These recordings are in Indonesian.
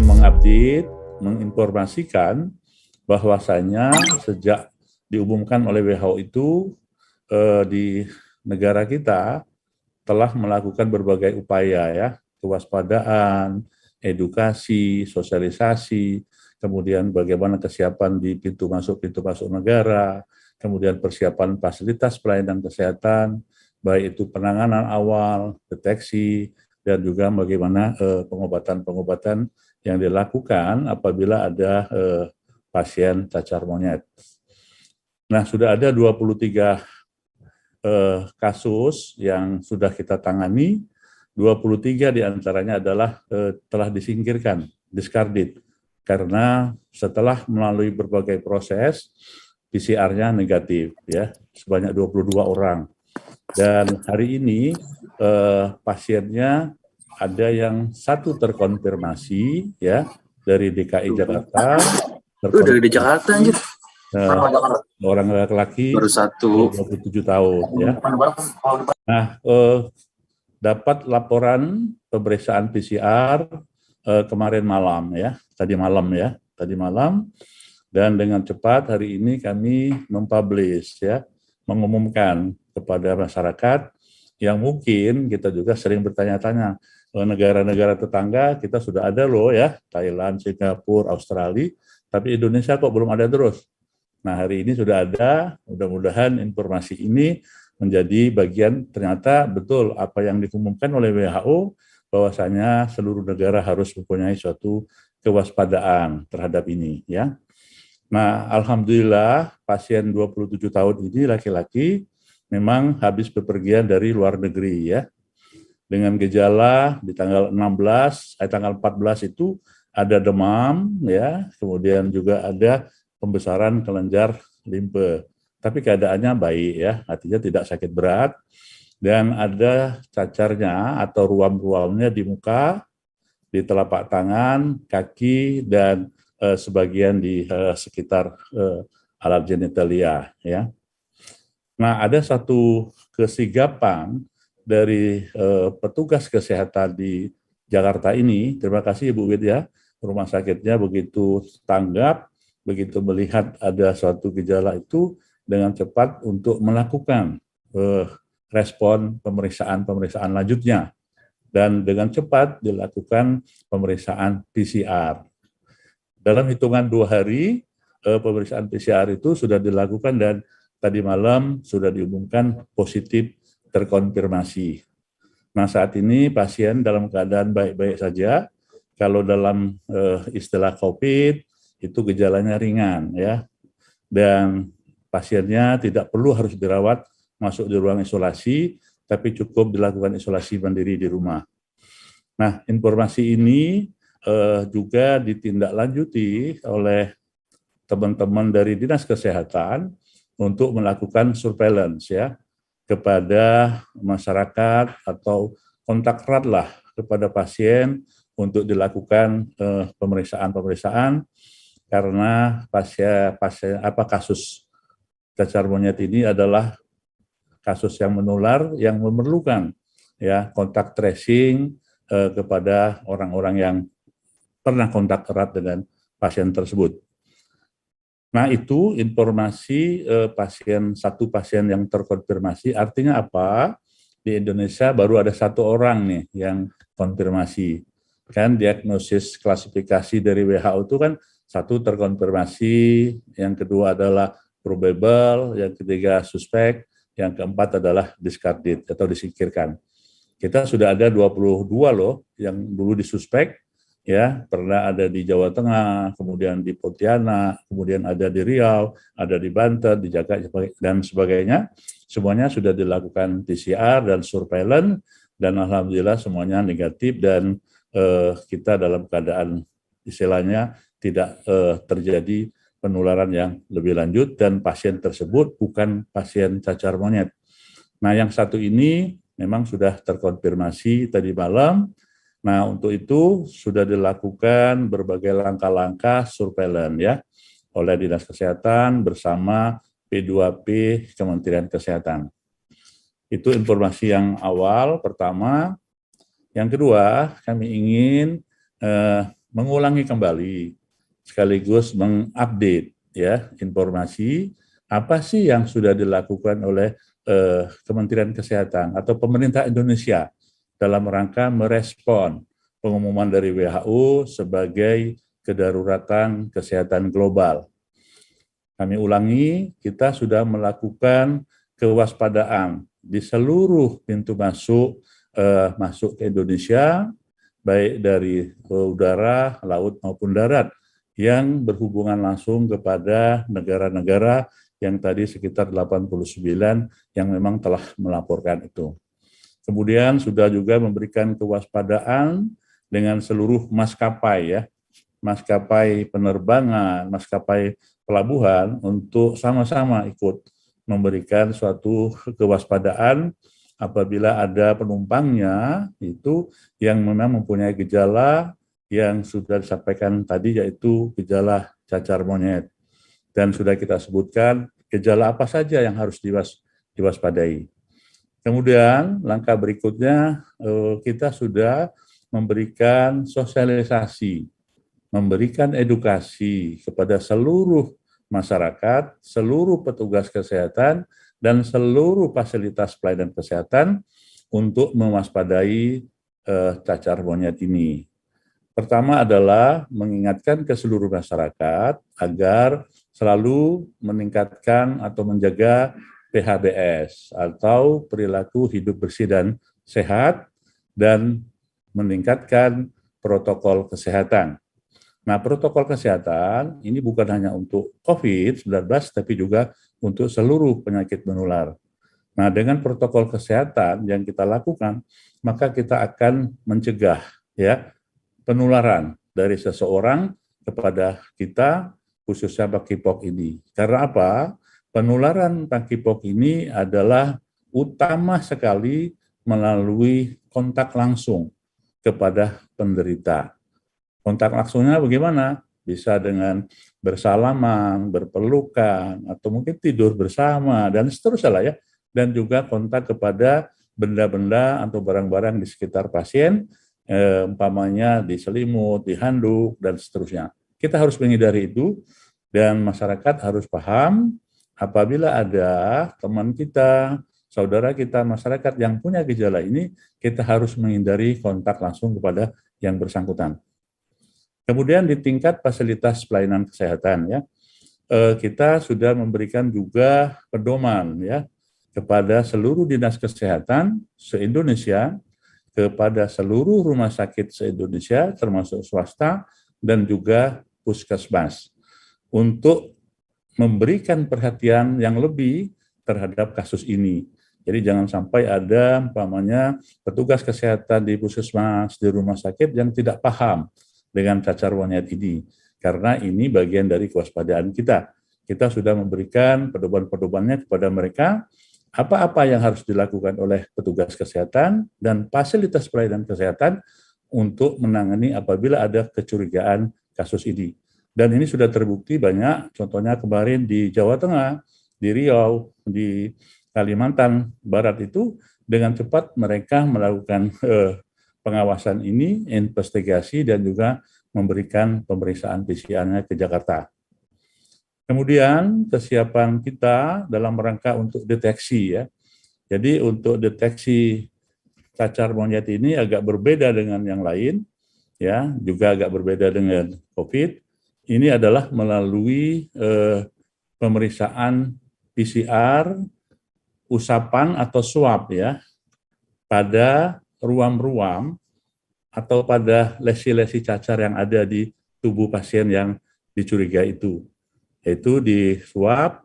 mengupdate, menginformasikan bahwasanya sejak diumumkan oleh WHO itu di negara kita telah melakukan berbagai upaya ya, kewaspadaan, edukasi, sosialisasi, kemudian bagaimana kesiapan di pintu masuk negara, kemudian persiapan fasilitas pelayanan kesehatan, baik itu penanganan awal, deteksi, dan juga bagaimana pengobatan-pengobatan yang dilakukan apabila ada pasien cacar monyet. Nah, sudah ada 23 kasus yang sudah kita tangani, 23 diantaranya adalah telah disingkirkan, discarded, karena setelah melalui berbagai proses, PCR-nya negatif, ya, sebanyak 22 orang. Dan hari ini pasiennya ada yang satu terkonfirmasi, ya, dari DKI Jakarta. Dari Jakarta, anjir. Orang laki-laki baru 27 tahun, ya. Nah, dapat laporan pemeriksaan PCR kemarin malam, ya, tadi malam, dan dengan cepat hari ini kami mempublish, ya, mengumumkan kepada masyarakat yang mungkin kita juga sering bertanya-tanya, negara-negara tetangga kita sudah ada loh, ya, Thailand, Singapura, Australia, tapi Indonesia kok belum ada terus. Nah, hari ini sudah ada, mudah-mudahan informasi ini menjadi bagian, ternyata betul apa yang diumumkan oleh WHO, bahwasanya seluruh negara harus mempunyai suatu kewaspadaan terhadap ini, ya. Nah, alhamdulillah pasien 27 tahun ini laki-laki memang habis bepergian dari luar negeri, ya. Dengan gejala di tanggal 14 itu ada demam, ya, kemudian juga ada pembesaran kelenjar limfe. Tapi keadaannya baik, ya, artinya tidak sakit berat, dan ada cacarnya atau ruam-ruamnya di muka, di telapak tangan, kaki, dan sebagian di sekitar alat genitalia, ya. Nah, ada satu kesigapan dari petugas kesehatan di Jakarta ini. Terima kasih Ibu Widya, rumah sakitnya begitu tanggap, begitu melihat ada suatu gejala itu dengan cepat untuk melakukan respon pemeriksaan lanjutnya, dan dengan cepat dilakukan pemeriksaan PCR. Dalam hitungan 2 hari, pemeriksaan PCR itu sudah dilakukan dan tadi malam sudah diumumkan positif terkonfirmasi. Nah, saat ini pasien dalam keadaan baik-baik saja. Kalau dalam istilah COVID, itu gejalanya ringan, ya, dan pasiennya tidak perlu harus dirawat masuk di ruang isolasi, tapi cukup dilakukan isolasi mandiri di rumah. Nah, informasi ini juga ditindaklanjuti oleh teman-teman dari Dinas Kesehatan untuk melakukan surveillance, ya, kepada masyarakat atau kontak erat lah kepada pasien untuk dilakukan pemeriksaan karena kasus cacar monyet ini adalah kasus yang menular yang memerlukan, ya, kontak tracing kepada orang-orang yang pernah kontak erat dengan pasien tersebut. Nah, itu informasi satu pasien yang terkonfirmasi. Artinya apa? Di Indonesia baru ada 1 orang nih yang konfirmasi. Kan diagnosis klasifikasi dari WHO itu kan 1 terkonfirmasi, yang kedua adalah probable, yang ketiga suspek, yang keempat adalah discarded atau disingkirkan. Kita sudah ada 22 loh yang dulu disuspek, ya, pernah ada di Jawa Tengah, kemudian di Pontianak, kemudian ada di Riau, ada di Banten, di Jakarta, dan sebagainya. Semuanya sudah dilakukan PCR dan surveillance, dan alhamdulillah semuanya negatif, dan kita dalam keadaan istilahnya tidak terjadi penularan yang lebih lanjut, dan pasien tersebut bukan pasien cacar monyet. Nah, yang satu ini memang sudah terkonfirmasi tadi malam. Nah, untuk itu sudah dilakukan berbagai langkah-langkah surveillance, ya, oleh Dinas Kesehatan bersama P2P Kementerian Kesehatan. Itu informasi yang awal pertama. Yang kedua, kami ingin mengulangi kembali sekaligus mengupdate ya informasi apa sih yang sudah dilakukan oleh Kementerian Kesehatan atau pemerintah Indonesia dalam rangka merespon pengumuman dari WHO sebagai kedaruratan kesehatan global. Kami ulangi, kita sudah melakukan kewaspadaan di seluruh pintu masuk ke Indonesia, baik dari udara, laut maupun darat, yang berhubungan langsung kepada negara-negara yang tadi sekitar 89 yang memang telah melaporkan itu. Kemudian sudah juga memberikan kewaspadaan dengan seluruh maskapai ya, maskapai penerbangan, maskapai pelabuhan untuk sama-sama ikut memberikan suatu kewaspadaan apabila ada penumpangnya itu yang memang mempunyai gejala yang sudah disampaikan tadi yaitu gejala cacar monyet. Dan sudah kita sebutkan gejala apa saja yang harus diwaspadai. Kemudian langkah berikutnya kita sudah memberikan sosialisasi, memberikan edukasi kepada seluruh masyarakat, seluruh petugas kesehatan, dan seluruh fasilitas pelayanan kesehatan untuk mewaspadai cacar monyet ini. Pertama adalah mengingatkan ke seluruh masyarakat agar selalu meningkatkan atau menjaga PHBS atau perilaku hidup bersih dan sehat dan meningkatkan protokol kesehatan. Nah, protokol kesehatan ini bukan hanya untuk COVID-19 tapi juga untuk seluruh penyakit menular. Nah, dengan protokol kesehatan yang kita lakukan, maka kita akan mencegah ya penularan dari seseorang kepada kita, khususnya monkeypox ini. Karena apa? Penularan monkeypox ini adalah utama sekali melalui kontak langsung kepada penderita. Kontak langsungnya bagaimana? Bisa dengan bersalaman, berpelukan, atau mungkin tidur bersama, dan seterusnya ya. Dan juga kontak kepada benda-benda atau barang-barang di sekitar pasien, umpamanya di selimut, di handuk, dan seterusnya. Kita harus menghindari itu, dan masyarakat harus paham apabila ada teman kita, saudara kita, masyarakat yang punya gejala ini, kita harus menghindari kontak langsung kepada yang bersangkutan. Kemudian di tingkat fasilitas pelayanan kesehatan ya, kita sudah memberikan juga pedoman ya kepada seluruh dinas kesehatan se-Indonesia, kepada seluruh rumah sakit se-Indonesia termasuk swasta dan juga puskesmas untuk memberikan perhatian yang lebih terhadap kasus ini. Jadi jangan sampai ada umpamanya petugas kesehatan di puskesmas, di rumah sakit yang tidak paham dengan cacar monyet ini. Karena ini bagian dari kewaspadaan kita. Kita sudah memberikan pedoman-pedomannya kepada mereka, apa-apa yang harus dilakukan oleh petugas kesehatan dan fasilitas pelayanan kesehatan untuk menangani apabila ada kecurigaan kasus ini. Dan ini sudah terbukti banyak, contohnya kemarin di Jawa Tengah, di Riau, di Kalimantan Barat itu dengan cepat mereka melakukan pengawasan ini, investigasi dan juga memberikan pemeriksaan PCR-nya ke Jakarta. Kemudian kesiapan kita dalam rangka untuk deteksi ya. Jadi untuk deteksi cacar monyet ini agak berbeda dengan yang lain, ya, juga agak berbeda dengan COVID. Ini adalah melalui pemeriksaan PCR, usapan atau swab ya, pada ruam-ruam atau pada lesi-lesi cacar yang ada di tubuh pasien yang dicurigai itu. Yaitu di swab,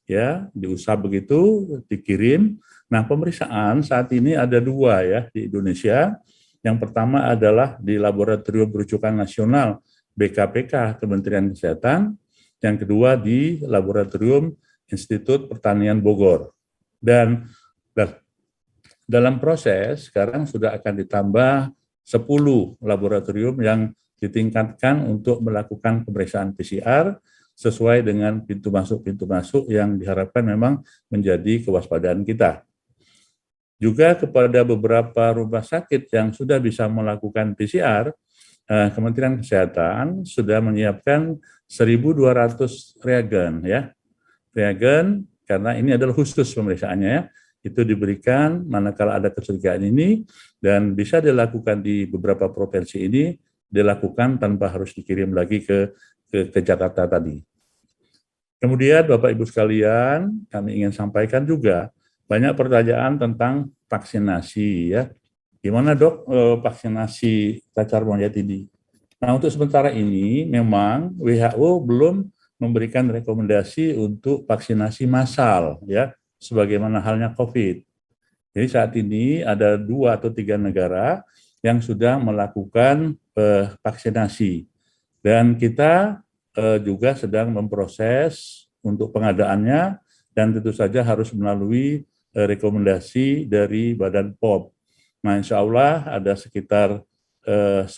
ya, diusap begitu, dikirim. Nah, pemeriksaan saat ini ada dua ya di Indonesia. Yang pertama adalah di Laboratorium Rujukan Nasional BKPK Kementerian Kesehatan, yang kedua di Laboratorium Institut Pertanian Bogor. Dan dalam proses sekarang sudah akan ditambah 10 laboratorium yang ditingkatkan untuk melakukan pemeriksaan PCR sesuai dengan pintu masuk yang diharapkan memang menjadi kewaspadaan kita. Juga kepada beberapa rumah sakit yang sudah bisa melakukan PCR, Kementerian Kesehatan sudah menyiapkan 1.200 reagen ya. Reagen karena ini adalah khusus pemeriksaannya ya. Itu diberikan manakala ada kecurigaan ini dan bisa dilakukan di beberapa provinsi ini dilakukan tanpa harus dikirim lagi ke Jakarta tadi. Kemudian Bapak Ibu sekalian, kami ingin sampaikan juga banyak pertanyaan tentang vaksinasi ya. Gimana dok vaksinasi cacar monyet ini? Nah untuk sementara ini memang WHO belum memberikan rekomendasi untuk vaksinasi massal ya, sebagaimana halnya COVID. Jadi saat ini ada 2 atau 3 negara yang sudah melakukan vaksinasi dan kita juga sedang memproses untuk pengadaannya dan tentu saja harus melalui rekomendasi dari Badan POM. Nah, insya Allah ada sekitar 10.000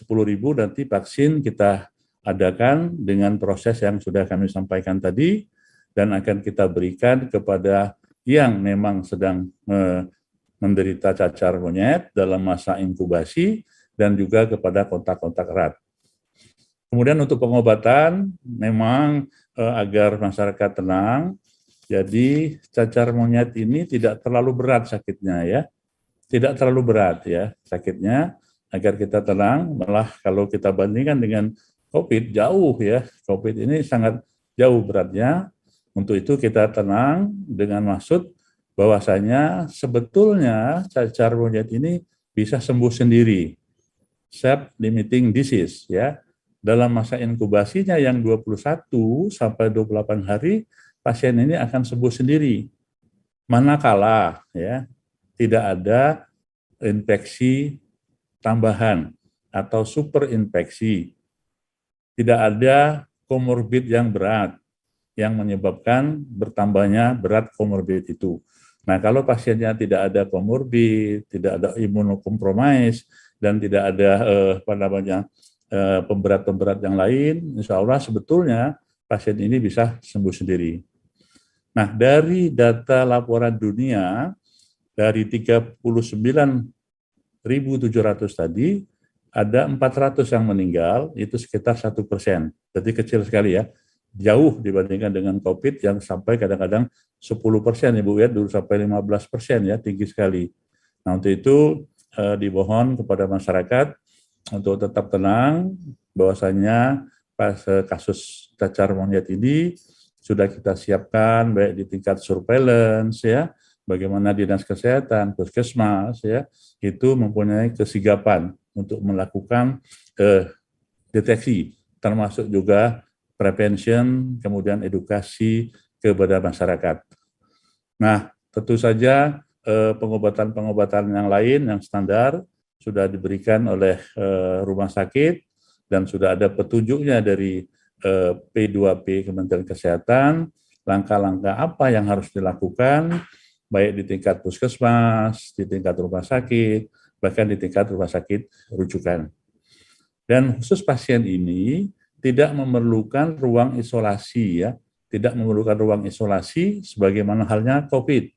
nanti vaksin kita adakan dengan proses yang sudah kami sampaikan tadi dan akan kita berikan kepada yang memang sedang menderita cacar monyet dalam masa inkubasi dan juga kepada kontak-kontak erat. Kemudian untuk pengobatan memang agar masyarakat tenang, jadi cacar monyet ini tidak terlalu berat sakitnya ya. Tidak terlalu berat ya sakitnya, agar kita tenang, malah kalau kita bandingkan dengan COVID jauh ya, COVID ini sangat jauh beratnya. Untuk itu kita tenang dengan maksud bahwasanya sebetulnya cacar monyet ini bisa sembuh sendiri. Self-limiting disease ya. Dalam masa inkubasinya yang 21 sampai 28 hari, pasien ini akan sembuh sendiri. Manakala ya tidak ada infeksi tambahan atau superinfeksi. Tidak ada komorbid yang berat yang menyebabkan bertambahnya berat komorbid itu. Nah, kalau pasiennya tidak ada komorbid, tidak ada imunokompromis, dan tidak ada pemberat-pemberat yang lain, insya Allah sebetulnya pasien ini bisa sembuh sendiri. Nah, dari data laporan dunia, dari 39.700 tadi, ada 400 yang meninggal, itu sekitar 1%. Jadi kecil sekali ya, jauh dibandingkan dengan COVID yang sampai kadang-kadang 10%, Ibu ya, dulu sampai 15% ya, tinggi sekali. Nah untuk itu dimohon kepada masyarakat untuk tetap tenang, bahwasanya pas kasus cacar monyet ini sudah kita siapkan baik di tingkat surveillance ya, bagaimana dinas kesehatan, puskesmas ya, itu mempunyai kesigapan untuk melakukan deteksi, termasuk juga prevention, kemudian edukasi kepada masyarakat. Nah, tentu saja pengobatan-pengobatan yang lain yang standar sudah diberikan oleh rumah sakit dan sudah ada petunjuknya dari P2P Kementerian Kesehatan, langkah-langkah apa yang harus dilakukan, baik di tingkat puskesmas, di tingkat rumah sakit, bahkan di tingkat rumah sakit rujukan. Dan khusus pasien ini tidak memerlukan ruang isolasi ya, tidak memerlukan ruang isolasi sebagaimana halnya COVID.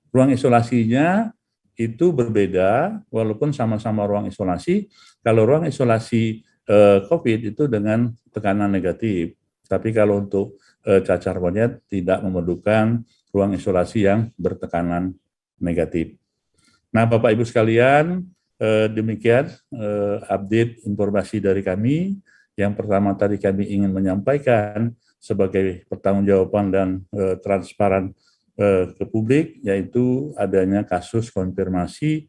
Ruang isolasinya itu berbeda, walaupun sama-sama ruang isolasi. Kalau ruang isolasi COVID itu dengan tekanan negatif, tapi kalau untuk cacar monyet tidak memerlukan ruang isolasi yang bertekanan negatif. Nah, Bapak Ibu sekalian, demikian update informasi dari kami. Yang pertama tadi kami ingin menyampaikan sebagai pertanggungjawaban dan transparan ke publik, yaitu adanya kasus konfirmasi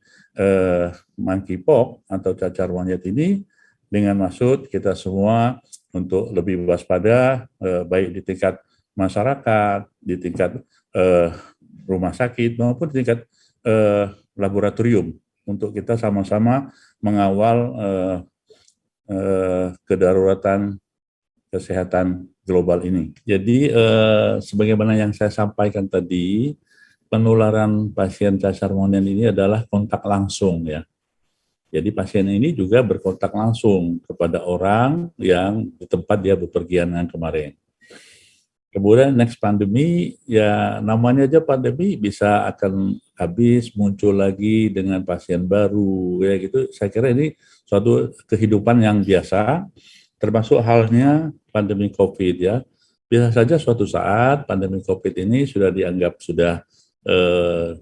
monkeypox atau cacar monyet ini, dengan maksud kita semua untuk lebih waspada, baik di tingkat masyarakat, di tingkat rumah sakit maupun di tingkat laboratorium, untuk kita sama-sama mengawal kedaruratan kesehatan global ini. Jadi sebagaimana yang saya sampaikan tadi, penularan pasien cacar monyet ini adalah kontak langsung ya. Jadi pasien ini juga berkontak langsung kepada orang yang di tempat dia bepergian kemarin. Kemudian next pandemi, ya namanya aja pandemi bisa akan habis, muncul lagi dengan pasien baru, ya gitu. Saya kira ini suatu kehidupan yang biasa, termasuk halnya pandemi COVID ya. Bisa saja suatu saat pandemi COVID ini sudah dianggap sudah eh,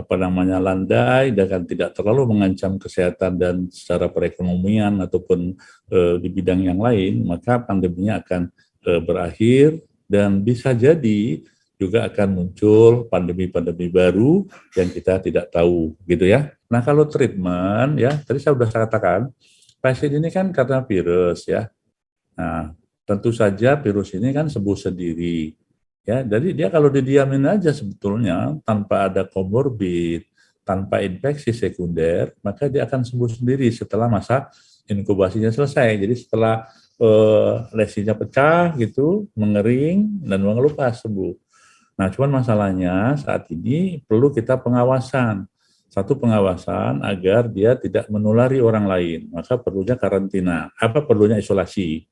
landai dan tidak terlalu mengancam kesehatan dan secara perekonomian ataupun di bidang yang lain, maka pandeminya akan berakhir dan bisa jadi juga akan muncul pandemi-pandemi baru yang kita tidak tahu gitu ya. Nah, kalau treatment ya, tadi saya sudah katakan, pasien ini kan karena virus ya. Nah, tentu saja virus ini kan sembuh sendiri. Ya, jadi dia kalau didiamin aja sebetulnya tanpa ada komorbid, tanpa infeksi sekunder, maka dia akan sembuh sendiri setelah masa inkubasinya selesai. Jadi setelah lesinya pecah gitu, mengering dan mengelupas sembuh. Nah, cuman masalahnya saat ini perlu kita pengawasan. Satu pengawasan agar dia tidak menulari orang lain, maka perlunya karantina. Apa perlunya isolasi?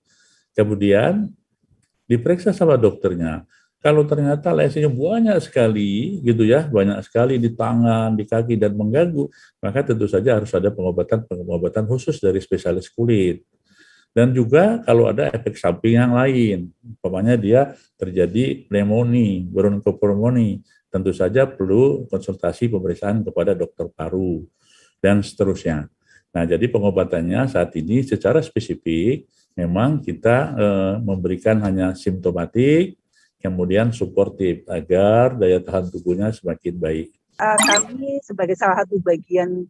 Kemudian diperiksa sama dokternya. Kalau ternyata lesinya banyak sekali, gitu ya, banyak sekali di tangan, di kaki dan mengganggu, maka tentu saja harus ada pengobatan khusus dari spesialis kulit. Dan juga kalau ada efek samping yang lain, umpamanya dia terjadi pneumonia, bronchopneumonia, tentu saja perlu konsultasi pemeriksaan kepada dokter paru dan seterusnya. Nah, jadi pengobatannya saat ini secara spesifik memang kita memberikan hanya simptomatik, kemudian suportif agar daya tahan tubuhnya semakin baik. Kami sebagai salah satu bagian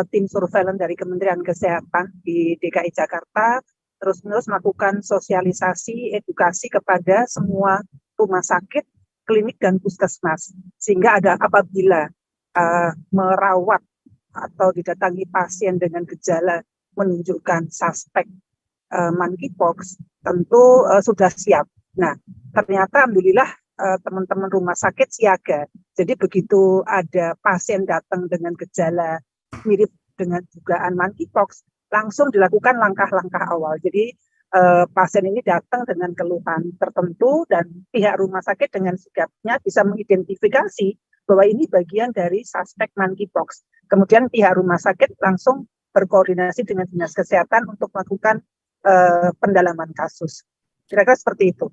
tim surveillance dari Kementerian Kesehatan di DKI Jakarta terus-menerus melakukan sosialisasi, edukasi kepada semua rumah sakit, klinik, dan puskesmas. Sehingga ada apabila merawat atau didatangi pasien dengan gejala menunjukkan suspek monkeypox, tentu sudah siap. Nah, ternyata alhamdulillah teman-teman rumah sakit siaga. Jadi begitu ada pasien datang dengan gejala mirip dengan dugaan monkeypox, langsung dilakukan langkah-langkah awal. Jadi pasien ini datang dengan keluhan tertentu dan pihak rumah sakit dengan sigapnya bisa mengidentifikasi bahwa ini bagian dari suspek monkeypox. Kemudian pihak rumah sakit langsung berkoordinasi dengan dinas kesehatan untuk melakukan pendalaman kasus. Kira-kira seperti itu.